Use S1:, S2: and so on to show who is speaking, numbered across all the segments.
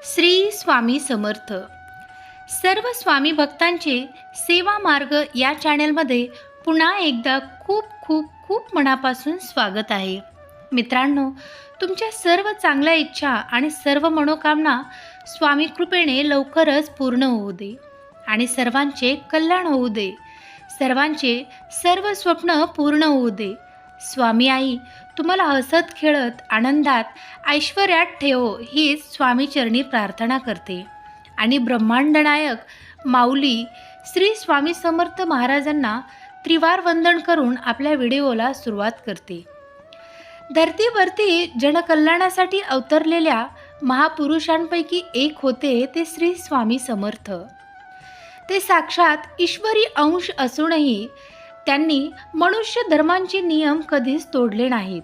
S1: श्री स्वामी समर्थ. सर्व स्वामी भक्तांचे सेवा मार्ग या चॅनलमध्ये पुन्हा एकदा खूप खूप खूप मनापासून स्वागत आहे. मित्रांनो, तुमच्या सर्व चांगल्या इच्छा आणि सर्व मनोकामना स्वामी कृपेने लवकरच पूर्ण होऊ दे आणि सर्वांचे कल्याण होऊ दे. सर्वांचे सर्व स्वप्न पूर्ण होऊ दे. स्वामी आई तुम्हाला हसत खेळत आनंदात ऐश्वर्यात ठेवो ही स्वामी चरणी प्रार्थना करते आणि ब्रह्मांड नायक माऊली श्री स्वामी समर्थ महाराजांना त्रिवार वंदन करून आपल्या व्हिडिओला सुरुवात करते. धरतीवरती जनकल्याणासाठी अवतरलेल्या महापुरुषांपैकी एक होते ते श्री स्वामी समर्थ. ते साक्षात ईश्वरी अंश असूनही त्यांनी मनुष्य धर्मांचे नियम कधीच तोडले नाहीत.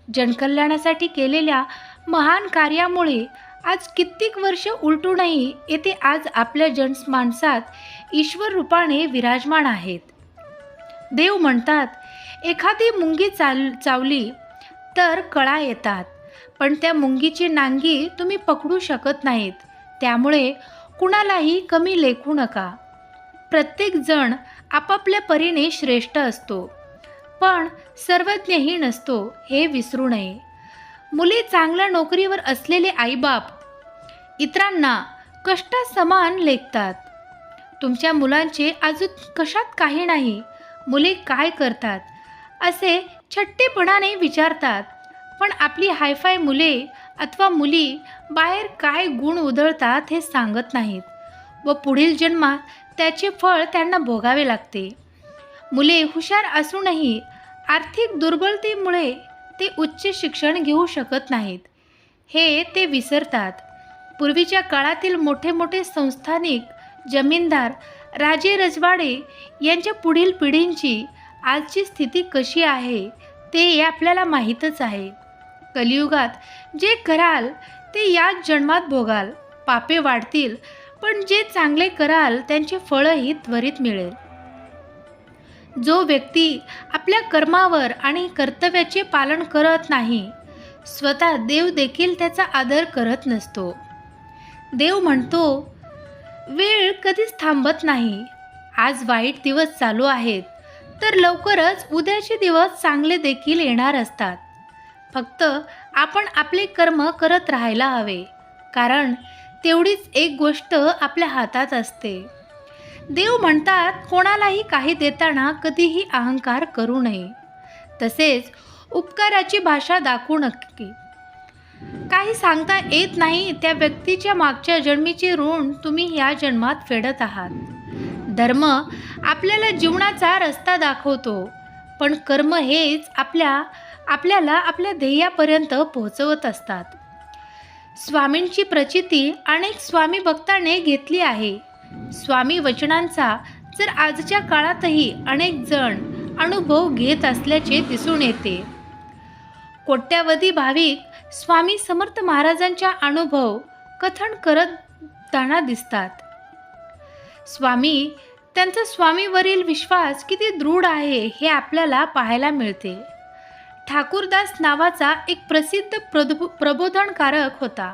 S1: जनकल्याणासाठी केलेल्या महान कार्यामुळे आज कित्येक वर्ष उलटूनही येथे आज आपल्या जनमानसात ईश्वर रूपाने विराजमान आहेत. देव म्हणतात, एखादी मुंगी चावली तर कळा येतात, पण त्या मुंगीची नांगी तुम्ही पकडू शकत नाहीत. त्यामुळे कुणालाही कमी लेखू नका. प्रत्येक जण आपापल्या परीने श्रेष्ठ असतो, पण सर्वज्ञही नसतो हे विसरू नये. मुले चांगल्या नोकरीवर असलेले आईबाप इतरांना कष्टासमान लेखतात. तुमच्या मुलांचे अजून कशात काही नाही, मुले काय करतात असे छट्टेपणाने विचारतात. पण आपली हायफाय मुले अथवा मुली बाहेर काय गुण उधळतात हे सांगत नाहीत व पुढील जन्मात त्याचे फळ त्यांना भोगावे लागते. मुले हुशार असूनही आर्थिक दुर्बलतेमुळे ते उच्च शिक्षण घेऊ शकत नाहीत हे ते विसरतात. पूर्वीच्या काळातील मोठे मोठे संस्थानिक, जमीनदार, राजे रजवाडे यांच्या पुढील पिढींची आजची स्थिती कशी आहे ते आपल्याला माहीतच आहे. कलियुगात जे कराल ते याच जन्मात भोगाल. पापे वाढतील, पण जे चांगले कराल त्यांचे फळही त्वरित मिळेल. जो व्यक्ती आपल्या कर्मावर आणि कर्तव्याचे पालन करत नाही, स्वतः देव देखील त्याचा आदर करत नसतो. देव म्हणतो, वेळ कधीच थांबत नाही. आज वाईट दिवस चालू आहेत तर लवकरच उद्याचे दिवस चांगले देखील येणार असतात. फक्त आपण आपले कर्म करत राहायला हवे, कारण तेवढीच एक गोष्ट आपल्या हातात असते. देव म्हणतात, कोणालाही काही देताना कधीही अहंकार करू नये. तसेच उपकाराची भाषा दाखवू नये. काही सांगता येत नाही त्या व्यक्तीच्या मागच्या जन्मीचे ऋण तुम्ही या जन्मात फेडत आहात. धर्म आपल्याला जीवनाचा रस्ता दाखवतो, पण कर्म हेच आपल्याला आपल्या ध्येयापर्यंत पोहोचवत असतात. स्वामींची प्रचिती अनेक स्वामी भक्तांनी घेतली आहे. स्वामी वचनांचा जर आजच्या काळातही अनेक जण अनुभव घेत असल्याचे दिसून येते. कोट्यावधी भाविक स्वामी समर्थ महाराजांच्या अनुभव कथन करताना दिसतात. त्यांचा स्वामीवरील विश्वास किती दृढ आहे हे आपल्याला पाहायला मिळते. ठाकूरदास नावाचा एक प्रसिद्ध प्रबोधनकारक होता.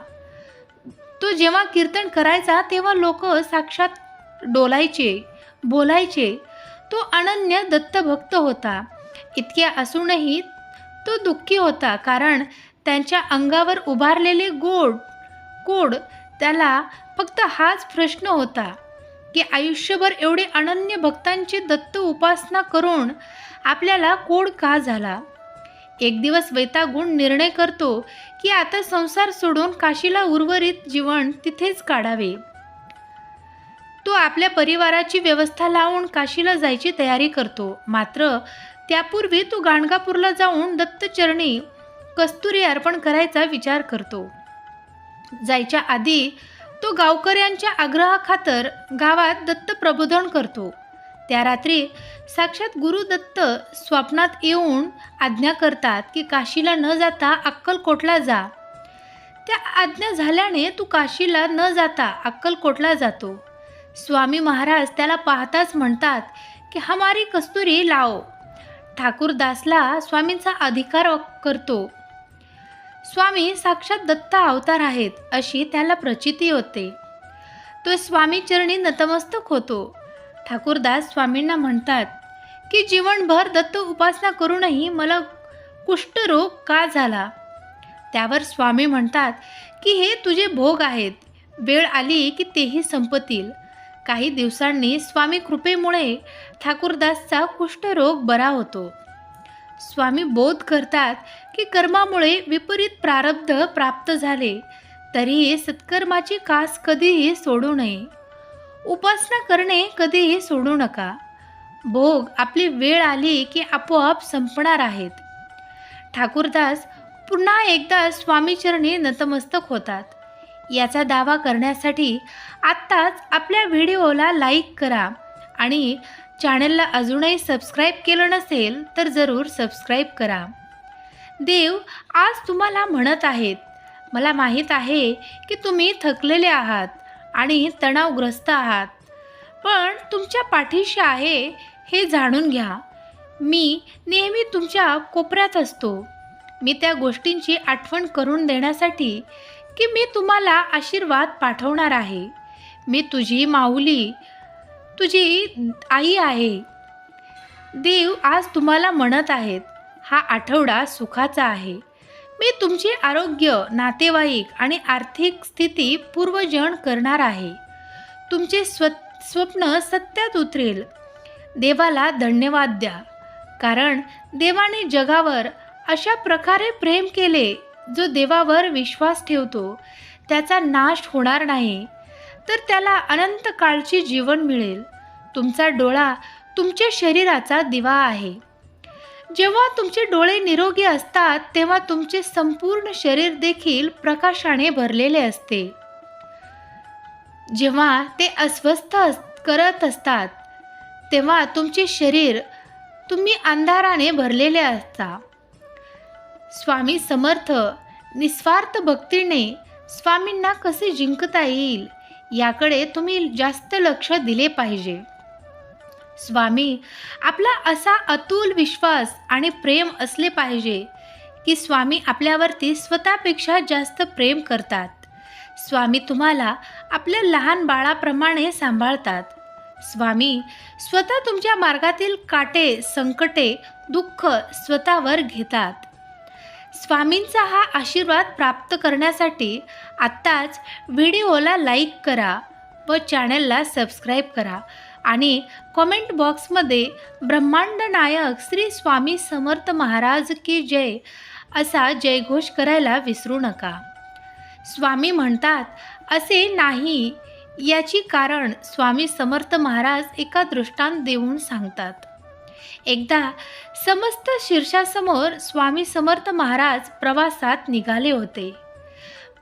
S1: तो जेव्हा कीर्तन करायचा तेव्हा लोक साक्षात डोलायचे, बोलायचे. तो अनन्य दत्तभक्त होता. इतके असूनही तो दुःखी होता, कारण त्यांच्या अंगावर उभारलेले कोड त्याला फक्त हाच प्रश्न होता की आयुष्यभर एवढे अनन्य भक्तांची दत्त उपासना करून आपल्याला कोड का झाला. एक दिवस वैतागून निर्णय करतो की आता संसार सोडून काशीला उर्वरित जीवन तिथेच काढावे. तो आपल्या परिवाराची व्यवस्था लावून काशीला जायची तयारी करतो. मात्र त्यापूर्वी तो गाणगापूरला जाऊन दत्तचरणी कस्तुरी अर्पण करायचा विचार करतो. जायच्या आधी तो गावकऱ्यांच्या आग्रहाखातर गावात दत्त प्रबोधन करतो. त्या रात्री साक्षात गुरुदत्त स्वप्नात येऊन आज्ञा करतात की काशीला न जाता अक्कलकोटला जा. त्या आज्ञा झाल्याने तू काशीला न जाता अक्कलकोटला जातो. स्वामी महाराज त्याला पाहताच म्हणतात की हमारी कस्तुरी लाओ. ठाकूरदासला स्वामींचा अधिकार करतो. स्वामी साक्षात दत्त अवतार आहेत अशी त्याला प्रचिती होते. तो स्वामी चरणी नतमस्तक होतो. ठाकूरदास स्वामींना म्हणतात की जीवनभर दत्त उपासना करूनही मला कुष्ठरोग का झाला? त्यावर स्वामी म्हणतात की हे तुझे भोग आहेत, वेळ आली की तेही संपतील. काही दिवसांनी स्वामी कृपेमुळे ठाकूरदासचा कुष्ठरोग बरा होतो. स्वामी बोध करतात की कर्मामुळे विपरीत प्रारब्ध प्राप्त झाले तरीही सत्कर्माची कास कधीही सोडू नये. उपासना करणे कधीही सोडू नका. भोग आपली वेळ आली की आपोआप संपणार आहेत. ठाकूरदास पुन्हा एकदा स्वामीचरणी नतमस्तक होतात. याचा दावा करण्यासाठी आत्ताच आपल्या व्हिडिओला लाईक करा आणि चॅनलला अजूनही सबस्क्राईब केलं नसेल तर जरूर सबस्क्राईब करा. देव आज तुम्हाला म्हणत आहेत, मला माहीत आहे की तुम्ही थकलेले आहात आणि तणावग्रस्त आहात, पण तुमच्या पाठीशी आहे हे जाणून घ्या. मी नेहमी तुमच्या कोपऱ्यात असतो. मी त्या गोष्टींची आठवण करून देण्यासाठी की मी तुम्हाला आशीर्वाद पाठवणार आहे. मी तुझी माऊली, तुझी आई आहे. देव आज तुम्हाला म्हणत आहेत, हा आठवडा सुखाचा आहे. मी तुमचे आरोग्य, नातेवाईक आणि आर्थिक स्थिती पूर्वजन करणार आहे. तुमचे स्वप्न सत्यात उतरेल. देवाला धन्यवाद द्या, कारण देवाने जगावर अशा प्रकारे प्रेम केले, जो देवावर विश्वास ठेवतो त्याचा नाश होणार नाही, तर त्याला अनंत काळचे जीवन मिळेल. तुमचा डोळा तुमच्या शरीराचा दिवा आहे. जेव्हा तुमचे डोळे निरोगी असतात तेव्हा तुमचे संपूर्ण शरीर देखील प्रकाशाने भरलेले असते. जेव्हा ते अस्वस्थ करत असतात तेव्हा तुमचे शरीर तुम्ही अंधाराने भरलेले असता. स्वामी समर्थ निस्वार्थ भक्तीने स्वामींना कसे जिंकता येईल याकडे तुम्ही जास्त लक्ष दिले पाहिजे. स्वामी आपला असा अतुल विश्वास आणि प्रेम असले पाहिजे की स्वामी आपल्यावरती स्वतःपेक्षा जास्त प्रेम करतात. स्वामी तुम्हाला आपल्या लहान बाळाप्रमाणे सांभाळतात. स्वामी स्वतः तुमच्या मार्गातील काटे, संकटे, दुःख स्वतःवर घेतात. स्वामींचा हा आशीर्वाद प्राप्त करण्यासाठी आत्ताच व्हिडिओला लाईक करा व चॅनलला सबस्क्राईब करा आणि कॉमेंट बॉक्समध्ये ब्रह्मांड नायक श्री स्वामी समर्थ महाराज की जय असा जयघोष करायला विसरू नका. स्वामी म्हणतात असे नाही याची कारण स्वामी समर्थ महाराज एका दृष्टांत देऊन सांगतात. एकदा समस्त शीर्षासमोर स्वामी समर्थ महाराज प्रवासात निघाले होते.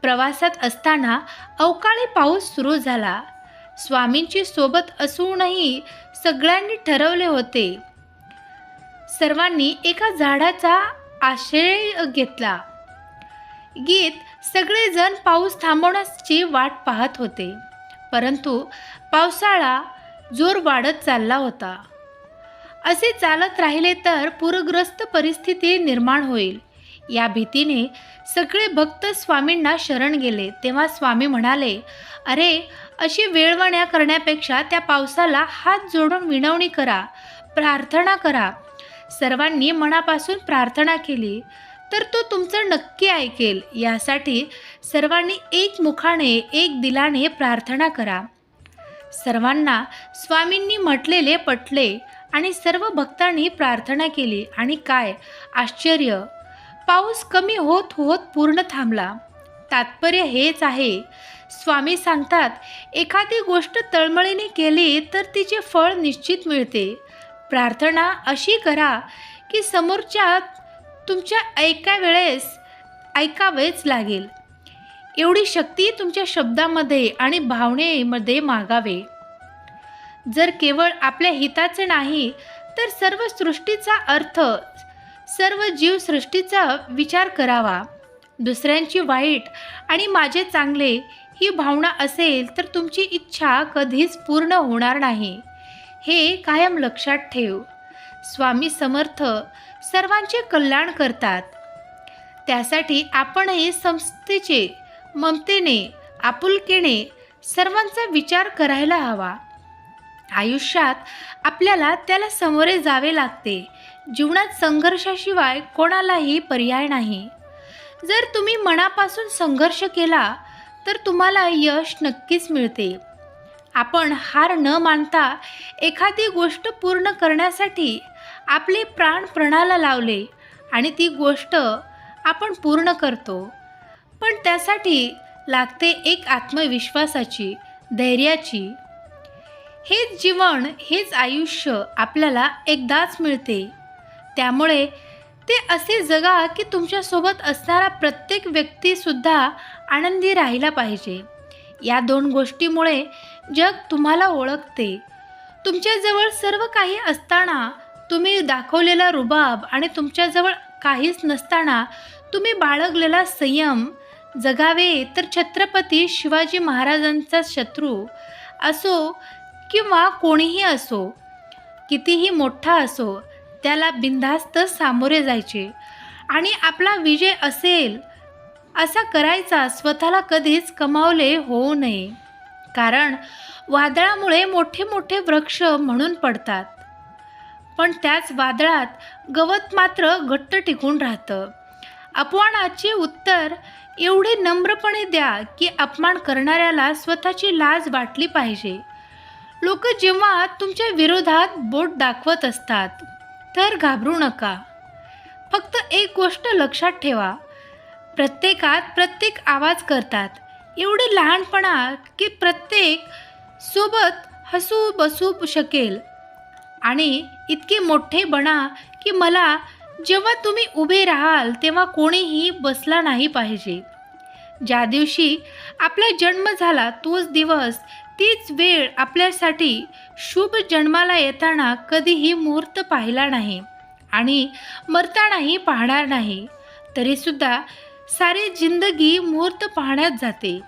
S1: प्रवासात असताना अवकाळी पाऊस सुरू झाला. स्वामींची सोबत असूनही सगळ्यांनी ठरवले होते. सर्वांनी एका झाडाचा आश्रय घेतला. सगळेजण पाऊस थांबवण्याची वाट पाहत होते, परंतु पावसाळा जोर वाढत चालला होता. असे चालत राहिले तर पूरग्रस्त परिस्थिती निर्माण होईल या भीतीने सगळे भक्त स्वामींना शरण गेले. तेव्हा स्वामी म्हणाले, अरे अशी वेळवण्या करण्यापेक्षा त्या पावसाला हात जोडून विनवणी करा, प्रार्थना करा. सर्वांनी मनापासून प्रार्थना केली तर तो तुमचं नक्की ऐकेल. यासाठी सर्वांनी एक मुखाने, एक दिलाने प्रार्थना करा. सर्वांना स्वामींनी म्हटलेले पटले आणि सर्व भक्तांनी प्रार्थना केली आणि काय आश्चर्य, पाऊस कमी होत होत पूर्ण थांबला. तात्पर्य हेच आहे, स्वामी सांगतात एखादी गोष्ट तळमळीने केली तर तिचे फळ निश्चित मिळते. प्रार्थना अशी करा की समोरच्या तुमच्या ऐकावेच लागेल. एवढी शक्ती तुमच्या शब्दामध्ये आणि भावनेमध्ये मागावे. जर केवळ आपल्या हिताचे नाही तर सर्व सृष्टीचा अर्थ, सर्व जीवसृष्टीचा विचार करावा. दुसऱ्यांची वाईट आणि माझे चांगले ही भावना असेल तर तुमची इच्छा कधीच पूर्ण होणार नाही. हे कायम लक्षात ठेव. स्वामी समर्थ सर्वांचे कल्याण करतात. त्यासाठी आपणही समस्तेचे, ममतेने, आपुलकीने सर्वांचा विचार करायला हवा. आयुष्यात आपल्याला त्याला सामोरे जावे लागते. जीवनात संघर्षाशिवाय कोणालाही पर्याय नाही. जर तुम्ही मनापासून संघर्ष केला तर तुम्हाला यश नक्कीच मिळते. आपण हार न मानता एखादी गोष्ट पूर्ण करण्यासाठी आपले प्राण पणाला लावले आणि ती गोष्ट आपण पूर्ण करतो. पण त्यासाठी लागते एक आत्मविश्वासाची, धैर्याची. हेच जीवन, हेच आयुष्य आपल्याला एकदाच मिळते. त्यामुळे ते असे जगा की तुमच्यासोबत असणारा प्रत्येक व्यक्तीसुद्धा आनंदी राहिला पाहिजे. या 2 गोष्टीमुळे जग तुम्हाला ओळखते. तुमच्याजवळ सर्व काही असताना तुम्ही दाखवलेला रुबाब आणि तुमच्याजवळ काहीच नसताना तुम्ही बाळगलेला संयम जगावे तर छत्रपती शिवाजी महाराजांचा शत्रू असो किंवा कोणीही असो, कितीही मोठा असो, त्याला बिनधास्त सामोरे जायचे आणि आपला विजय असेल असा करायचा. स्वतःला कधीच कमावले होऊ नये. कारण वादळामुळे मोठे मोठे वृक्ष म्हणून पडतात, पण त्याच वादळात गवत मात्र घट्ट टिकून राहतं. अपमानाचे उत्तर एवढे नम्रपणे द्या की अपमान करणाऱ्याला स्वतःची लाज वाटली पाहिजे. लोक जेव्हा तुमच्या विरोधात बोट दाखवत असतात तर घाबरू नका. फक्त एक गोष्ट लक्षात ठेवा, प्रत्येकात प्रत्येक आवाज करतात. एवढे लहानपणा की प्रत्येक सोबत हसू बसू शकेल आणि इतके मोठे बना की मला जेव्हा तुम्ही उभे राहाल तेव्हा कोणीही बसला नाही पाहिजे. ज्या दिवशी आपला जन्म झाला तोच दिवस, तीच वेळ आपल्यासाठी शुभ जन्माला येताना कधीही मुहूर्त पाहिला नाही आणि मरतानाही पाहणार नाही. तरीसुद्धा सारी जिंदगी मुहूर्त पाहण्यात जाते.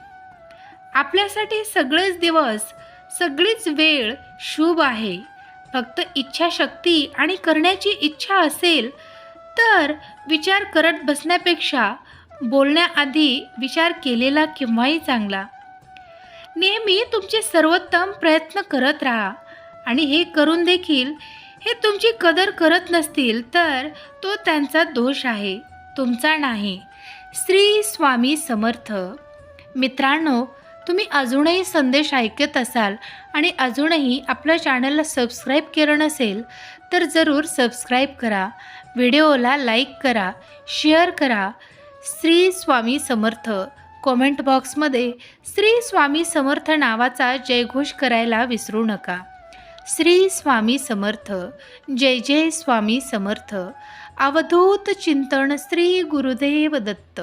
S1: आपल्यासाठी सगळेच दिवस, सगळीच वेळ शुभ आहे. फक्त इच्छाशक्ती आणि करण्याची इच्छा असेल तर विचार करत बसण्यापेक्षा बोलण्याआधी विचार केलेला केव्हाही चांगला. नेहमी तुमचे सर्वोत्तम प्रयत्न करत राहा आणि हे करून देखील हे तुमची कदर करत नसतील तर तो त्यांचा दोष आहे, तुमचा नाही. श्री स्वामी समर्थ. मित्रांनो, तुम्ही अजूनही संदेश ऐकत असाल आणि अजूनही आपल्या चॅनलला सबस्क्राईब केलं नसेल तर जरूर सबस्क्राईब करा. व्हिडिओला लाईक करा, शेअर करा. श्री स्वामी समर्थ कॉमेंट बॉक्समध्ये श्री स्वामी समर्थ नावाचा जयघोष करायला विसरू नका. श्री स्वामी समर्थ. जय जय स्वामी समर्थ. अवधूत चिंतन. श्री गुरुदेव दत्त.